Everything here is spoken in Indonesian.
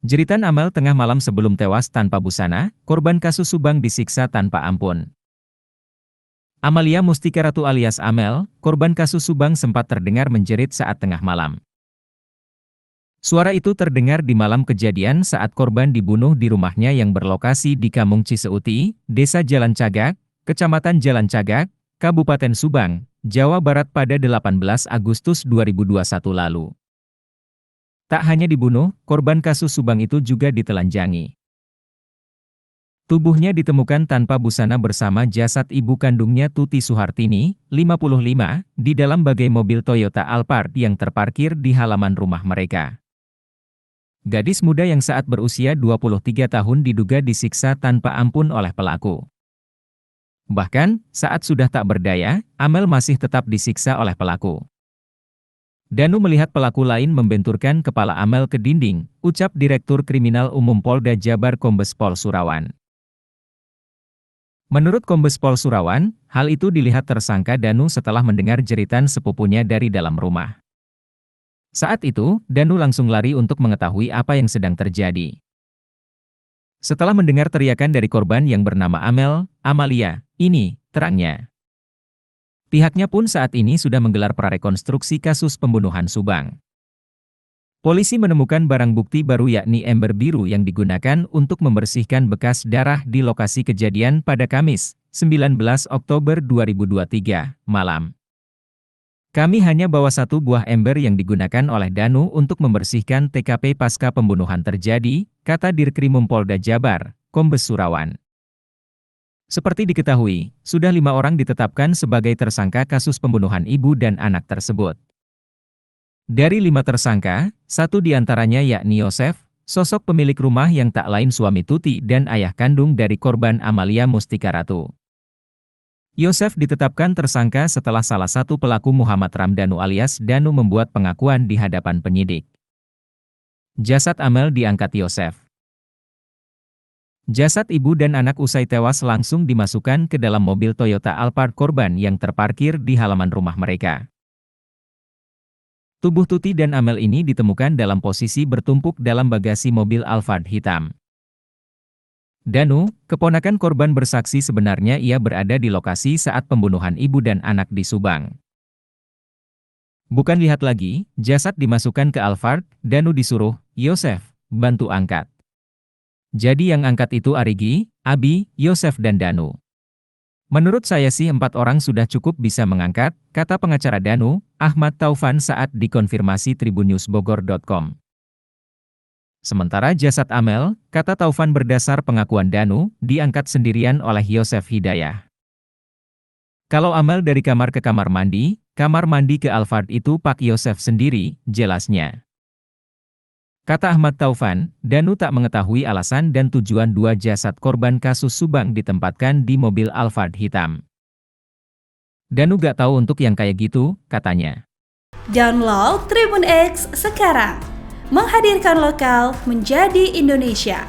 Jeritan Amel tengah malam sebelum tewas tanpa busana, korban kasus Subang disiksa tanpa ampun. Amalia Mustika Ratu alias Amel, korban kasus Subang sempat terdengar menjerit saat tengah malam. Suara itu terdengar di malam kejadian saat korban dibunuh di rumahnya yang berlokasi di Kamung Ciseuti, Desa Jalan Cagak, Kecamatan Jalan Cagak, Kabupaten Subang, Jawa Barat pada 18 Agustus 2021 lalu. Tak hanya dibunuh, korban kasus Subang itu juga ditelanjangi. Tubuhnya ditemukan tanpa busana bersama jasad ibu kandungnya Tuti Suhartini, 55, di dalam bangkai mobil Toyota Alphard yang terparkir di halaman rumah mereka. Gadis muda yang saat berusia 23 tahun diduga disiksa tanpa ampun oleh pelaku. Bahkan, saat sudah tak berdaya, Amel masih tetap disiksa oleh pelaku. Danu melihat pelaku lain membenturkan kepala Amel ke dinding, ucap Direktur Kriminal Umum Polda Jabar Kombes Pol Surawan. Menurut Kombes Pol Surawan, hal itu dilihat tersangka Danu setelah mendengar jeritan sepupunya dari dalam rumah. Saat itu, Danu langsung lari untuk mengetahui apa yang sedang terjadi. Setelah mendengar teriakan dari korban yang bernama Amel, Amalia, ini, terangnya. Pihaknya pun saat ini sudah menggelar prarekonstruksi kasus pembunuhan Subang. Polisi menemukan barang bukti baru yakni ember biru yang digunakan untuk membersihkan bekas darah di lokasi kejadian pada Kamis, 19 Oktober 2023, malam. Kami hanya bawa satu buah ember yang digunakan oleh Danu untuk membersihkan TKP pasca pembunuhan terjadi, kata Dirkrimum Polda Jabar, Kombes Surawan. Seperti diketahui, sudah 5 orang ditetapkan sebagai tersangka kasus pembunuhan ibu dan anak tersebut. Dari 5 tersangka, 1 diantaranya yakni Yosef, sosok pemilik rumah yang tak lain suami Tuti dan ayah kandung dari korban Amalia Mustika Ratu. Yosef ditetapkan tersangka setelah salah satu pelaku Muhammad Ramdhanu alias Danu membuat pengakuan di hadapan penyidik. Jasad Amel diangkat Yosef. Jasad ibu dan anak usai tewas langsung dimasukkan ke dalam mobil Toyota Alphard korban yang terparkir di halaman rumah mereka. Tubuh Tuti dan Amel ini ditemukan dalam posisi bertumpuk dalam bagasi mobil Alphard hitam. Danu, keponakan korban bersaksi sebenarnya ia berada di lokasi saat pembunuhan ibu dan anak di Subang. Bukan lihat lagi, jasad dimasukkan ke Alphard, Danu disuruh, Yosef, bantu angkat. Jadi yang angkat itu Arigi, Abi, Yosef dan Danu. Menurut saya sih 4 orang sudah cukup bisa mengangkat, kata pengacara Danu, Ahmad Taufan saat dikonfirmasi tribunnewsbogor.com. Sementara jasad Amel, kata Taufan berdasar pengakuan Danu, diangkat sendirian oleh Yosef Hidayah. Kalau Amel dari kamar ke kamar mandi ke Alphard itu Pak Yosef sendiri, jelasnya. Kata Ahmad Taufan, Danu tak mengetahui alasan dan tujuan 2 jasad korban kasus Subang ditempatkan di mobil Alphard hitam. Danu gak tahu untuk yang kayak gitu, katanya. Download Tribun X sekarang, menghadirkan lokal menjadi Indonesia.